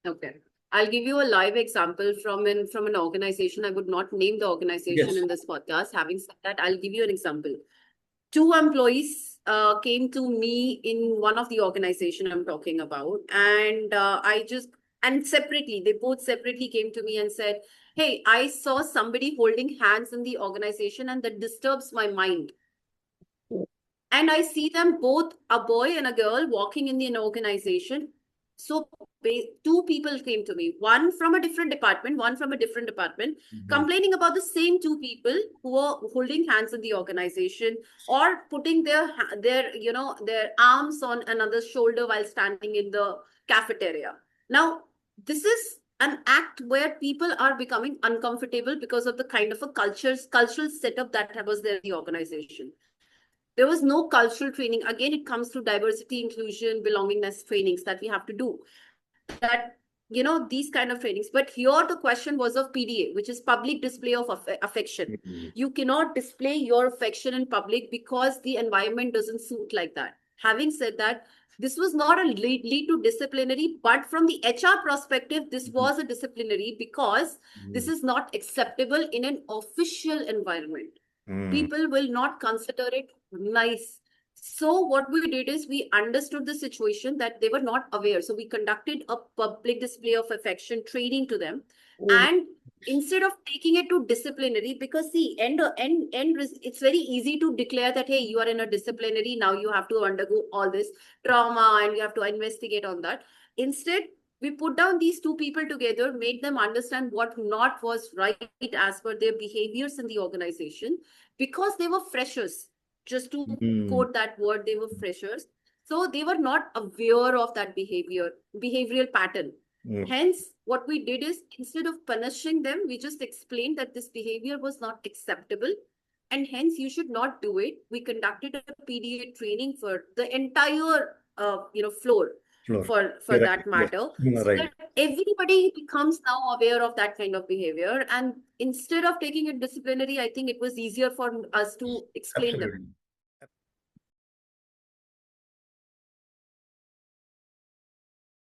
Okay. I'll give you a live example from an organization. I would not name the organization Yes. in this podcast. Having said that, I'll give you an example. Two employees came to me in one of the organization I'm talking about, and and separately, they both separately came to me and said, "Hey, I saw somebody holding hands in the organization, and that disturbs my mind." And I see them both, a boy and a girl, walking in an organization. So two people came to me, one from a different department, one from a different department, Mhm. complaining about the same two people who were holding hands in the organization or putting their arms on another's shoulder while standing in the cafeteria. Now, this is an act where people are becoming uncomfortable because of the kind of a cultural setup that was there in the organization. There was no cultural training. Again, it comes to diversity, inclusion, belongingness trainings that we have to do, that these kind of trainings. But here the question was of PDA, which is public display of affection. Mhm. You cannot display your affection in public because the environment doesn't suit like that. Having said that, this was not a lead to disciplinary, but from the HR perspective, this Mhm. was a disciplinary because this Mhm. is not acceptable in an official environment. Mhm. People will not consider it nice. So what we did is we understood the situation that they were not aware. So we conducted a public display of affection training to them. Oh. And instead of taking it to disciplinary, because see, it's very easy to declare that, hey, you are in a disciplinary, now you have to undergo all this trauma and you have to investigate on that. Instead, we put down these two people together, made them understand what not was right as per their behaviors in the organization, because they were freshers. Just to Mhm. quote that word, they were freshers. So they were not aware of that behavioral pattern. Mhm. Hence, what we did is, instead of punishing them, we just explained that this behavior was not acceptable and hence you should not do it. We conducted a PDA training for the entire floor, Floor. for You're right. that Yes. matter, You are so right. that everybody becomes now aware of that kind of behavior. And instead of taking it disciplinary, I think it was easier for us to explain them. Absolutely.